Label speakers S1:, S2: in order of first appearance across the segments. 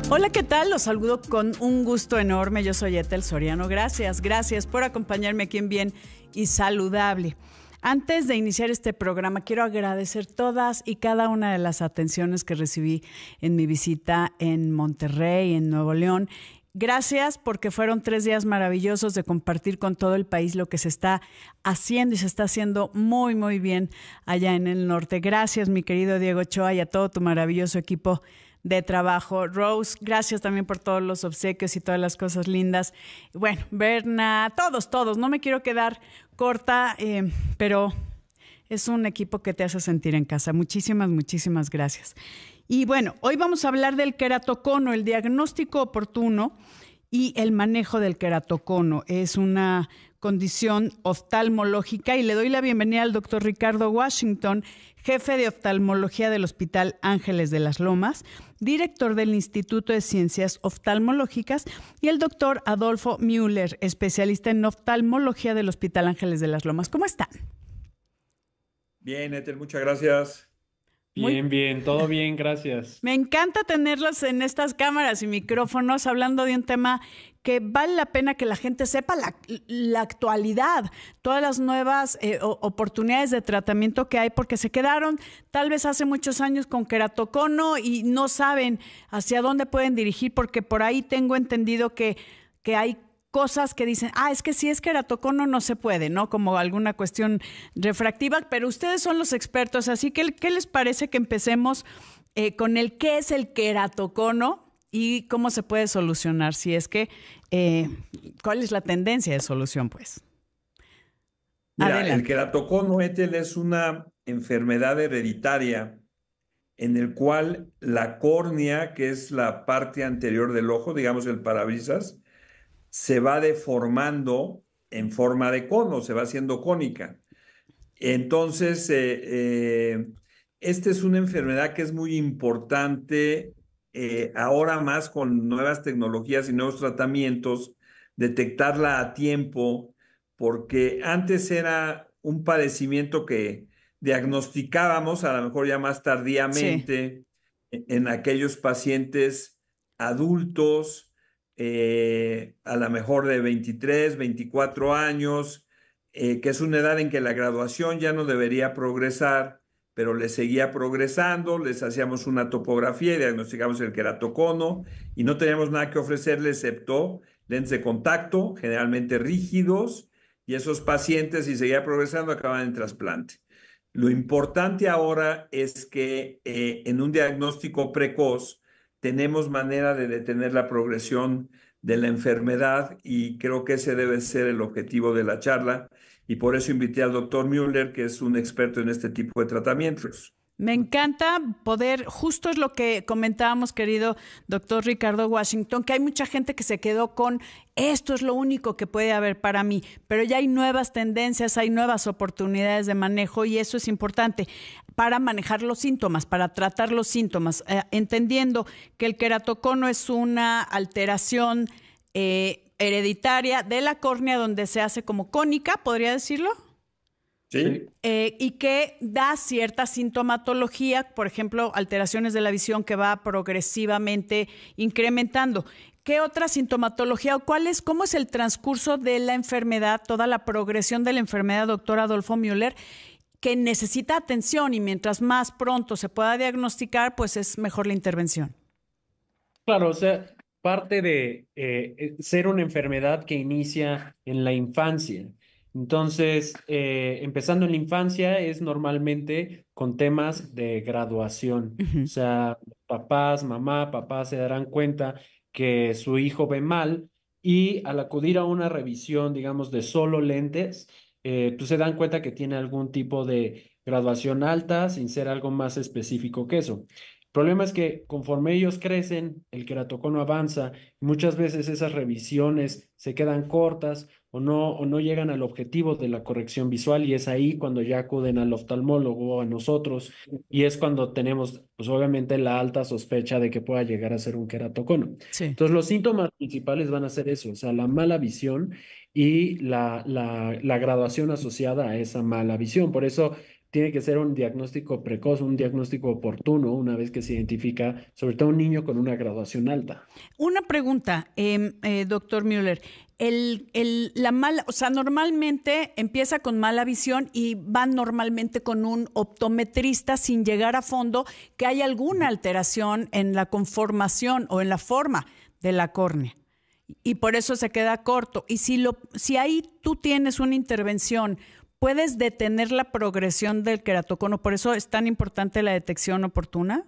S1: Hola, ¿qué tal? Los saludo con un gusto enorme. Yo soy Ethel Soriano. Gracias por acompañarme aquí en Bien y Saludable. Antes de iniciar este programa, quiero agradecer todas y cada una de las atenciones que recibí en mi visita en Monterrey, en Nuevo León. Gracias porque fueron 3 días maravillosos de compartir con todo el país lo que se está haciendo y se está haciendo muy, muy bien allá en el norte. Gracias, mi querido Diego Ochoa, y a todo tu maravilloso equipo de trabajo. Rose, gracias también por todos los obsequios y todas las cosas lindas. Bueno, Berna, todos. No me quiero quedar corta, pero es un equipo que te hace sentir en casa. Muchísimas gracias. Y bueno, hoy vamos a hablar del queratocono, el diagnóstico oportuno y el manejo del queratocono. Es una condición oftalmológica y le doy la bienvenida al doctor Ricardo Washington, jefe de oftalmología del Hospital Ángeles de las Lomas, director del Instituto de Ciencias Oftalmológicas, y el doctor Adolfo Müller, especialista en oftalmología del Hospital Ángeles de las Lomas. ¿Cómo están?
S2: Bien, Ethel, muchas gracias.
S1: Muy
S3: Bien, todo bien, gracias.
S1: Me encanta tenerlos en estas cámaras y micrófonos hablando de un tema que vale la pena que la gente sepa la actualidad, todas las nuevas oportunidades de tratamiento que hay, porque se quedaron tal vez hace muchos años con queratocono y no saben hacia dónde pueden dirigir, porque por ahí tengo entendido que hay cosas que dicen, es que si es queratocono no se puede, ¿no? Como alguna cuestión refractiva, pero ustedes son los expertos, así que ¿qué les parece que empecemos con el qué es el queratocono y cómo se puede solucionar? Si es que, ¿cuál es la tendencia de solución, pues?
S2: Mira,
S1: Adelante.
S2: el queratocono, Ethel, es una enfermedad hereditaria en el cual la córnea, que es la parte anterior del ojo, digamos el parabrisas, se va deformando en forma de cono, se va haciendo cónica. Entonces, esta es una enfermedad que es muy importante ahora más con nuevas tecnologías y nuevos tratamientos, detectarla a tiempo, porque antes era un padecimiento que diagnosticábamos a lo mejor ya más
S1: Sí.
S2: tardíamente en aquellos pacientes adultos, a lo mejor de 23, 24 años, que es una edad en que la graduación ya no debería progresar, pero le seguía progresando, les hacíamos una topografía y diagnosticamos el queratocono y no teníamos nada que ofrecerles excepto lentes de contacto, generalmente rígidos, y esos pacientes, si seguía progresando, acababan en trasplante. Lo importante ahora es que en un diagnóstico precoz tenemos manera de detener la progresión de la enfermedad y creo que ese debe ser el objetivo de la charla y por eso invité al doctor Müller, que es un experto en este tipo de tratamientos.
S1: Me encanta poder, justo es lo que comentábamos, querido doctor Ricardo Washington, que hay mucha gente que se quedó con esto es lo único que puede haber para mí, pero ya hay nuevas tendencias, hay nuevas oportunidades de manejo y eso es importante para manejar los síntomas, para tratar los síntomas, entendiendo que el queratocono es una alteración hereditaria de la córnea donde se hace como cónica, ¿podría decirlo?
S2: Sí.
S1: Y que da cierta sintomatología, por ejemplo, alteraciones de la visión que va progresivamente incrementando. ¿Qué otra sintomatología o cómo es el transcurso de la enfermedad, toda la progresión de la enfermedad, doctor Adolfo Müller, que necesita atención y mientras más pronto se pueda diagnosticar, pues es mejor la intervención?
S3: Claro, o sea, parte de ser una enfermedad que inicia en la infancia. Entonces, empezando en la infancia es normalmente con temas de graduación. O
S1: Ujú.
S3: sea, papá se darán cuenta que su hijo ve mal y al acudir a una revisión, digamos, de solo lentes, pues se dan cuenta que tiene algún tipo de graduación alta sin ser algo más específico que eso. El problema es que conforme ellos crecen, el queratocono avanza y muchas veces esas revisiones se quedan cortas o no llegan al objetivo de la corrección visual y es ahí cuando ya acuden al oftalmólogo o a nosotros y es cuando tenemos pues obviamente la alta sospecha de que pueda llegar a ser un queratocono.
S1: Sí.
S3: Entonces los síntomas principales van a ser eso, o sea, la mala visión y la graduación asociada a esa mala visión. Por eso tiene que ser un diagnóstico precoz, un diagnóstico oportuno una vez que se identifica, sobre todo un niño con una graduación alta.
S1: Una pregunta, doctor Müller. O sea, normalmente empieza con mala visión y van normalmente con un optometrista sin llegar a fondo que hay alguna alteración en la conformación o en la forma de la córnea. Y por eso se queda corto. Y si ahí tú tienes una intervención, ¿puedes detener la progresión del queratocono? ¿Por eso es tan importante la detección oportuna?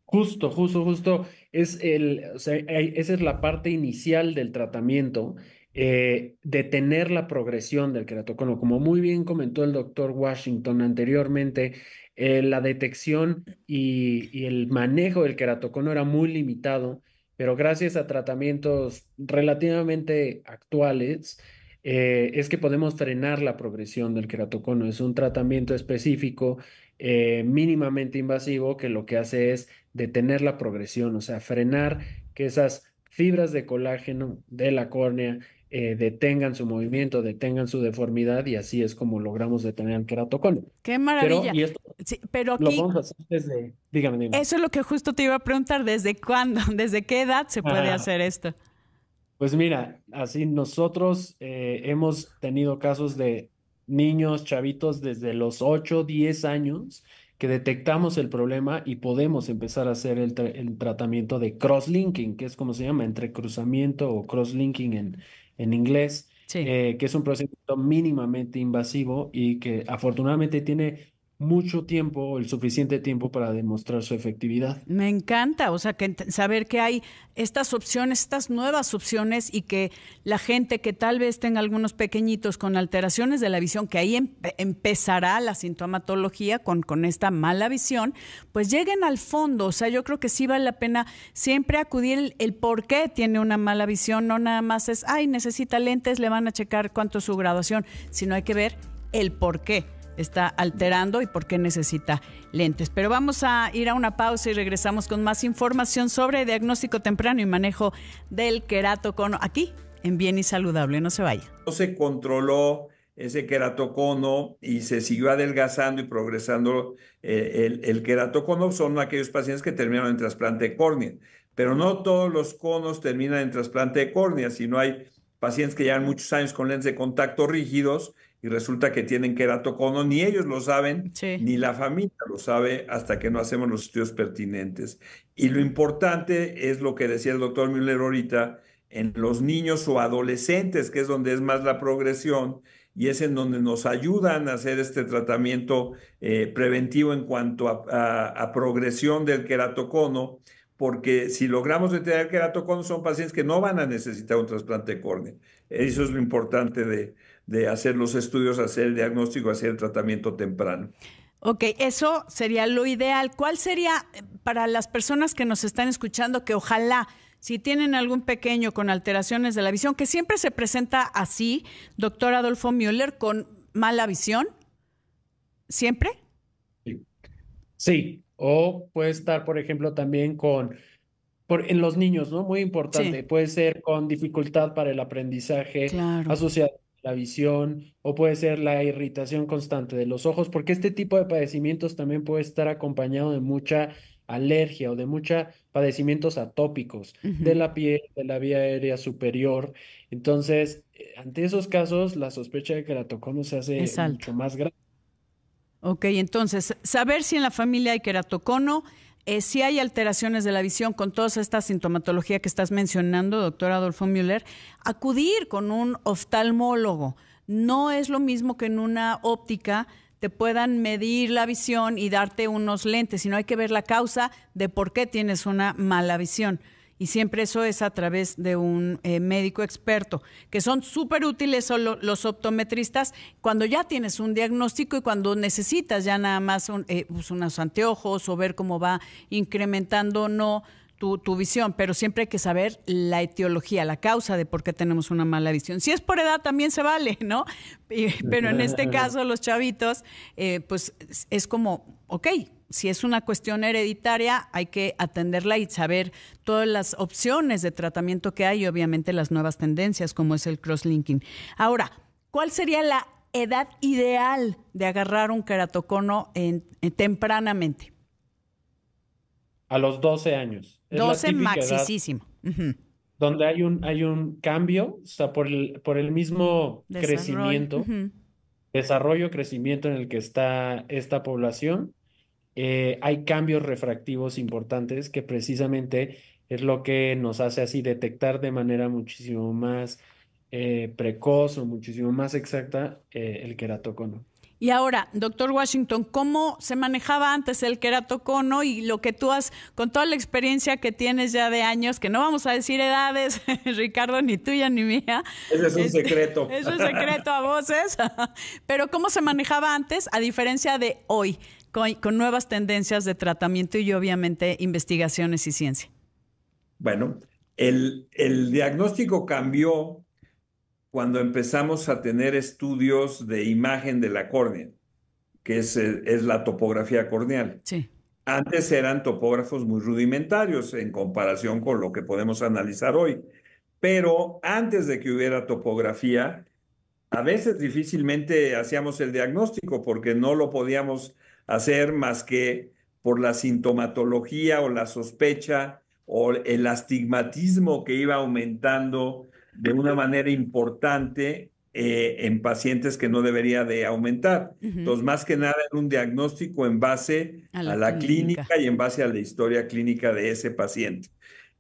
S3: Justo. O sea, esa es la parte inicial del tratamiento, detener la progresión del queratocono. Como muy bien comentó el doctor Washington anteriormente, la detección y el manejo del queratocono era muy limitado, pero gracias a tratamientos relativamente actuales, es que podemos frenar la progresión del queratocono. Es un tratamiento específico, mínimamente invasivo, que lo que hace es detener la progresión, o sea, frenar que esas fibras de colágeno de la córnea detengan su movimiento, detengan su deformidad, y así es como logramos detener el queratocono.
S1: ¡Qué
S3: Pero,
S1: maravilla!
S3: y esto
S1: Sí, pero
S3: lo
S1: aquí,
S3: vamos a hacer dígame.
S1: eso es lo que justo te iba a preguntar, ¿desde cuándo, desde qué edad se puede
S3: Ah,
S1: hacer esto?
S3: pues mira, así nosotros hemos tenido casos de niños, chavitos desde los 8, 10 años que detectamos el problema y podemos empezar a hacer el tratamiento de cross-linking, que es como se llama, entrecruzamiento o cross-linking en inglés,
S1: Sí.
S3: que es un procedimiento mínimamente invasivo y que afortunadamente tiene mucho tiempo, el suficiente tiempo para demostrar su efectividad.
S1: Me encanta, o sea, saber que hay estas opciones, estas nuevas opciones y que la gente que tal vez tenga algunos pequeñitos con alteraciones de la visión, que ahí empezará la sintomatología con esta mala visión, pues lleguen al fondo. O sea, yo creo que sí vale la pena siempre acudir el por qué tiene una mala visión, no nada más es, ay, necesita lentes, le van a checar cuánto es su graduación, sino hay que ver el por qué está alterando y por qué necesita lentes. Pero vamos a ir a una pausa y regresamos con más información sobre diagnóstico temprano y manejo del queratocono aquí en Bien y Saludable. No se vaya.
S2: No se controló ese queratocono y se siguió adelgazando y progresando el queratocono. Son aquellos pacientes que terminaron en trasplante de córnea, pero no todos los conos terminan en trasplante de córnea, sino hay pacientes que llevan muchos años con lentes de contacto rígidos y resulta que tienen queratocono, ni ellos lo saben,
S1: Sí.
S2: ni la familia lo sabe hasta que no hacemos los estudios pertinentes. Y lo importante es lo que decía el doctor Müller ahorita, en los niños o adolescentes, que es donde es más la progresión, y es en donde nos ayudan a hacer este tratamiento preventivo en cuanto a progresión del queratocono, porque si logramos detener el queratocono son pacientes que no van a necesitar un trasplante de córnea. Eso es lo importante de hacer los estudios, hacer el diagnóstico, hacer el tratamiento temprano.
S1: Ok, eso sería lo ideal. ¿Cuál sería para las personas que nos están escuchando que ojalá, si tienen algún pequeño con alteraciones de la visión, que siempre se presenta así, doctor Adolfo Müller, con mala visión? ¿Siempre?
S3: Sí, o puede estar, por ejemplo, también en los niños, ¿no? Muy importante,
S1: Sí,
S3: puede ser con dificultad para el aprendizaje
S1: claro.
S3: asociada a la visión, o puede ser la irritación constante de los ojos, porque este tipo de padecimientos también puede estar acompañado de mucha alergia o de muchos padecimientos atópicos de
S1: Ujú.
S3: la piel, de la vía aérea superior. Entonces, ante esos casos, la sospecha de queratocono se hace
S1: Es
S3: mucho
S1: alta.
S3: más grave.
S1: Ok, entonces, saber si en la familia hay queratocono, si hay alteraciones de la visión con toda esta sintomatología que estás mencionando, doctor Adolfo Müller, acudir con un oftalmólogo. No es lo mismo que en una óptica te puedan medir la visión y darte unos lentes, sino hay que ver la causa de por qué tienes una mala visión. Y siempre eso es a través de un médico experto, que son súper útiles son los optometristas cuando ya tienes un diagnóstico y cuando necesitas ya nada más pues unos anteojos o ver cómo va incrementando o no tu visión, pero siempre hay que saber la etiología, la causa de por qué tenemos una mala visión. Si es por edad también se vale, ¿no? Pero en este caso los chavitos, pues es como, ok, si es una cuestión hereditaria, hay que atenderla y saber todas las opciones de tratamiento que hay y obviamente las nuevas tendencias como es el crosslinking. Ahora, ¿cuál sería edad ideal de agarrar un queratocono tempranamente?
S3: A los 12 años. Es la
S1: 12
S3: típica edad
S1: maxisísimo. Ujú.
S3: donde hay un cambio, o sea, por el mismo
S1: Desarrollo.
S3: crecimiento,
S1: Ujú.
S3: desarrollo, crecimiento en el que está esta población, hay cambios refractivos importantes que precisamente es lo que nos hace así detectar de manera muchísimo más precoz o muchísimo más exacta el queratocono.
S1: Y ahora, doctor Washington, ¿cómo se manejaba antes el queratocono y lo que tú has, con toda la experiencia que tienes ya de años, que no vamos a decir edades, Ricardo, ni tuya ni mía?
S2: Ese es un secreto.
S1: Eso es secreto a voces. Pero ¿cómo se manejaba antes a diferencia de hoy, con nuevas tendencias de tratamiento y obviamente investigaciones y ciencia?
S2: Bueno, el diagnóstico cambió cuando empezamos a tener estudios de imagen de la córnea, que es la topografía corneal.
S1: Sí.
S2: Antes eran topógrafos muy rudimentarios en comparación con lo que podemos analizar hoy. Pero antes de que hubiera topografía, a veces difícilmente hacíamos el diagnóstico porque no lo podíamos hacer más que por la sintomatología o la sospecha o el astigmatismo que iba aumentando de una manera importante en pacientes que no debería de aumentar.
S1: Ujú.
S2: Entonces, más que nada era un diagnóstico en base
S1: A
S2: a
S1: la
S2: la
S1: clínica.
S2: clínica y en base a la historia clínica de ese paciente.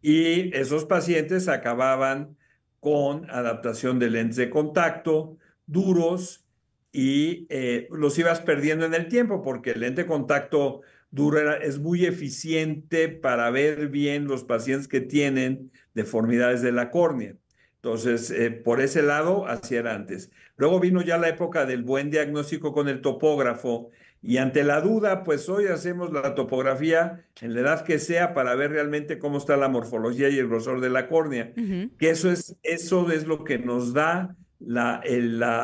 S2: Y esos pacientes acababan con adaptación de lentes de contacto duros y los ibas perdiendo en el tiempo porque el lente de contacto duro es muy eficiente para ver bien los pacientes que tienen deformidades de la córnea. Entonces, por ese lado, así era antes. Luego vino ya la época del buen diagnóstico con el topógrafo y ante la duda, pues hoy hacemos la topografía en la edad que sea para ver realmente cómo está la morfología y el grosor de la córnea,
S1: Ujú.
S2: que eso es lo que nos da la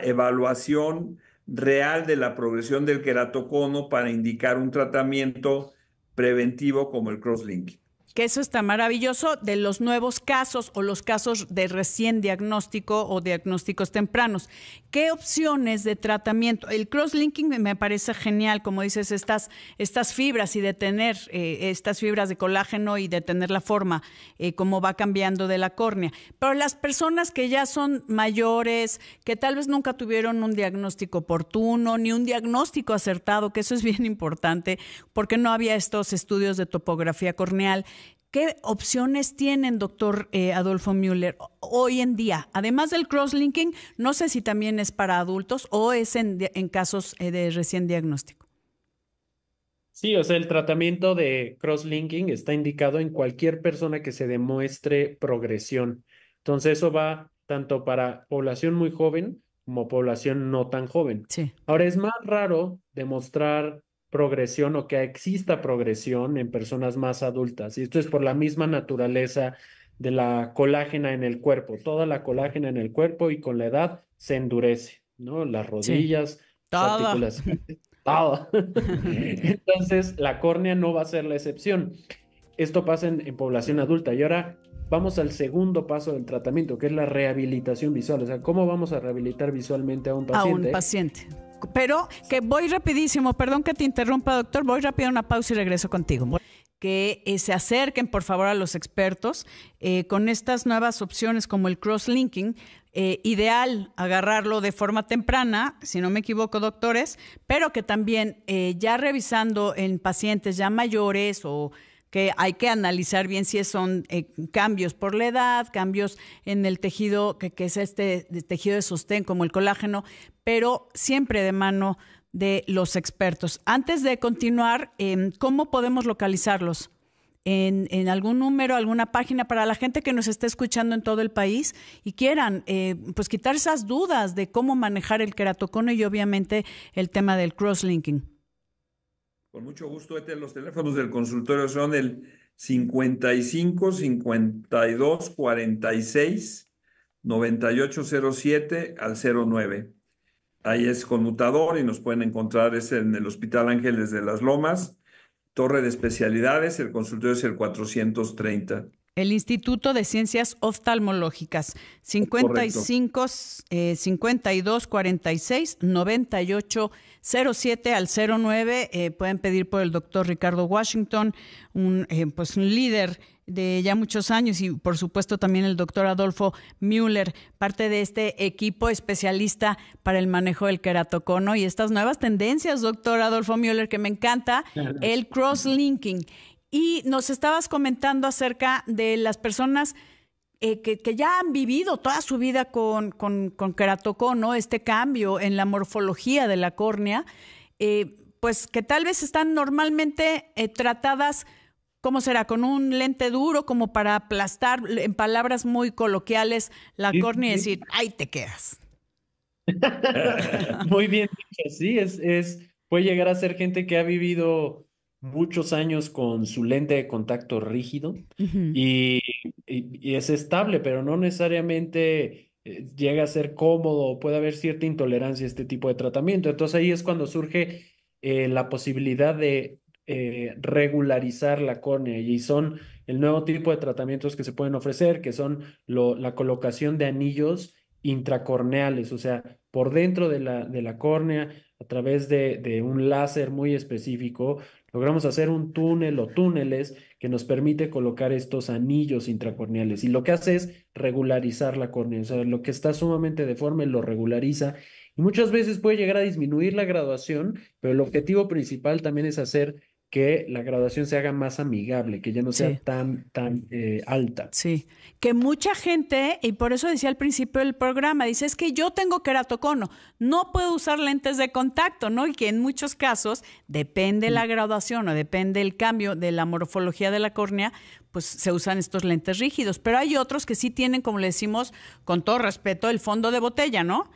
S2: evaluación real de la progresión del queratocono para indicar un tratamiento preventivo como el crosslinking.
S1: Que eso está maravilloso de los nuevos casos o los casos de recién diagnóstico o diagnósticos tempranos. ¿Qué opciones de tratamiento? El crosslinking me parece genial, como dices, estas fibras y de tener estas fibras de colágeno y de tener la forma, como va cambiando de la córnea. Pero las personas que ya son mayores, que tal vez nunca tuvieron un diagnóstico oportuno, ni un diagnóstico acertado, que eso es bien importante, porque no había estos estudios de topografía corneal. ¿Qué opciones tienen, doctor Adolfo Müller, hoy en día? Además del crosslinking, no sé si también es para adultos o es en casos de recién diagnóstico.
S3: Sí, o sea, el tratamiento de crosslinking está indicado en cualquier persona que se demuestre progresión. Entonces, eso va tanto para población muy joven como población no tan joven.
S1: Sí.
S3: Ahora, es más raro demostrar progresión o que exista progresión en personas más adultas. Y esto es por la misma naturaleza de la colágena en el cuerpo. Toda la colágena en el cuerpo y con la edad se endurece, ¿no? Las
S1: Sí.
S3: rodillas, las
S1: Todo.
S3: articulaciones. Todo. Entonces, la córnea no va a ser la excepción. Esto pasa en población adulta. Y ahora vamos al segundo paso del tratamiento, que es la rehabilitación visual. O sea, ¿cómo vamos a rehabilitar visualmente a un
S1: A un
S3: paciente?
S1: paciente. Pero que voy rapidísimo, perdón que te interrumpa, doctor, voy rápido a una pausa y regreso contigo. Que se acerquen, por favor, a los expertos con estas nuevas opciones como el crosslinking. Ideal agarrarlo de forma temprana, si no me equivoco, doctores, pero que también ya revisando en pacientes ya mayores o que hay que analizar bien si son cambios por la edad, cambios en el tejido, que es este tejido de sostén como el colágeno, pero siempre de mano de los expertos. Antes de continuar, ¿cómo podemos localizarlos? En algún número, alguna página para la gente que nos esté escuchando en todo el país y quieran pues quitar esas dudas de cómo manejar el queratocono y obviamente el tema del crosslinking.
S2: Con mucho gusto, los teléfonos del consultorio son el 55 52 46 9807 al 09. Ahí es conmutador y nos pueden encontrar en el Hospital Ángeles de las Lomas, Torre de Especialidades, el consultorio es el 430.
S1: El Instituto de Ciencias Oftalmológicas, 55 52 46 98 07 al 09. Pueden pedir por el doctor Ricardo Washington, un líder de ya muchos años, y por supuesto también el doctor Adolfo Müller, parte de este equipo especialista para el manejo del queratocono y estas nuevas tendencias, doctor Adolfo Müller, que me encanta, el cross-linking. Y nos estabas comentando acerca de las personas que ya han vivido toda su vida con queratocono, este cambio en la morfología de la córnea, pues que tal vez están normalmente tratadas, ¿cómo será? Con un lente duro, como para aplastar, en palabras muy coloquiales, la córnea y decir, ahí te quedas.
S3: Muy bien dicho, sí, puede llegar a ser gente que ha vivido muchos años con su lente de contacto rígido y es estable, pero no necesariamente llega a ser cómodo, puede haber cierta intolerancia a este tipo de tratamiento. Entonces ahí es cuando surge la posibilidad de regularizar la córnea, y son el nuevo tipo de tratamientos que se pueden ofrecer, que son la colocación de anillos intracorneales, o sea, por dentro de la córnea, a través de un láser muy específico, logramos hacer un túnel o túneles que nos permite colocar estos anillos intracorneales, y lo que hace es regularizar la córnea, o sea, lo que está sumamente deforme lo regulariza, y muchas veces puede llegar a disminuir la graduación, pero el objetivo principal también es hacer que la graduación se haga más amigable, que ya no sea tan alta.
S1: Sí, que mucha gente, y por eso decía al principio del programa, dice, es que yo tengo queratocono, no puedo usar lentes de contacto, ¿no? Y que en muchos casos, depende la graduación o depende el cambio de la morfología de la córnea, pues se usan estos lentes rígidos. Pero hay otros que sí tienen, como le decimos, con todo respeto, el fondo de botella, ¿no?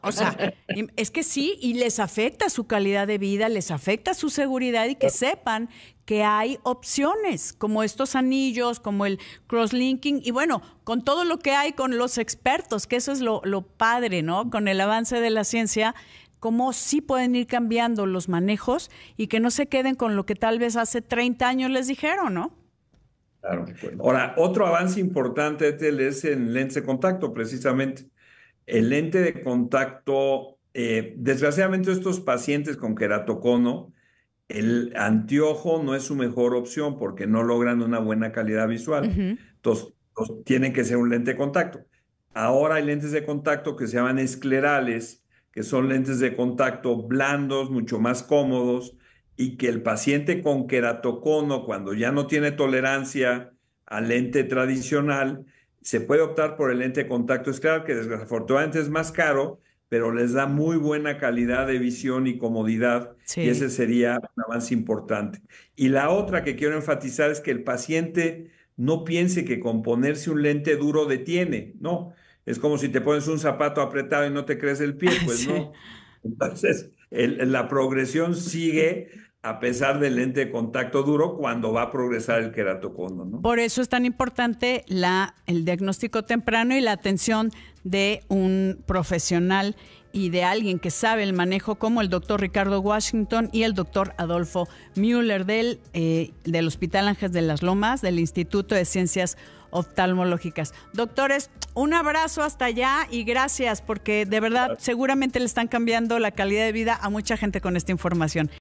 S1: O sea, es que sí, y les afecta su calidad de vida, les afecta su seguridad, y que sepan que hay opciones como estos anillos, como el crosslinking, y bueno, con todo lo que hay con los expertos, que eso es lo padre, ¿no? Con el avance de la ciencia, cómo sí pueden ir cambiando los manejos y que no se queden con lo que tal vez hace 30 años les dijeron, ¿no?
S2: Claro. Ahora, otro avance importante, Ethel, es en lentes de contacto, precisamente. El lente de contacto, desgraciadamente estos pacientes con queratocono, el anteojo no es su mejor opción porque no logran una buena calidad visual. Entonces, tiene que ser un lente de contacto. Ahora hay lentes de contacto que se llaman esclerales, que son lentes de contacto blandos, mucho más cómodos, y que el paciente con queratocono, cuando ya no tiene tolerancia al lente tradicional, se puede optar por el lente de contacto escleral, que desafortunadamente es más caro, pero les da muy buena calidad de visión y comodidad, y ese sería un avance importante. Y la otra que quiero enfatizar es que el paciente no piense que con ponerse un lente duro detiene, no. Es como si te pones un zapato apretado y no te crece el pie, pues no. Entonces, la progresión sigue a pesar del lente de contacto duro cuando va a progresar el queratocono, ¿no?
S1: Por eso es tan importante el diagnóstico temprano y la atención de un profesional y de alguien que sabe el manejo, como el doctor Ricardo Washington y el doctor Adolfo Müller del Hospital Ángeles de las Lomas, del Instituto de Ciencias Oftalmológicas. Doctores, un abrazo hasta allá y gracias, porque de verdad seguramente le están cambiando la calidad de vida a mucha gente con esta información.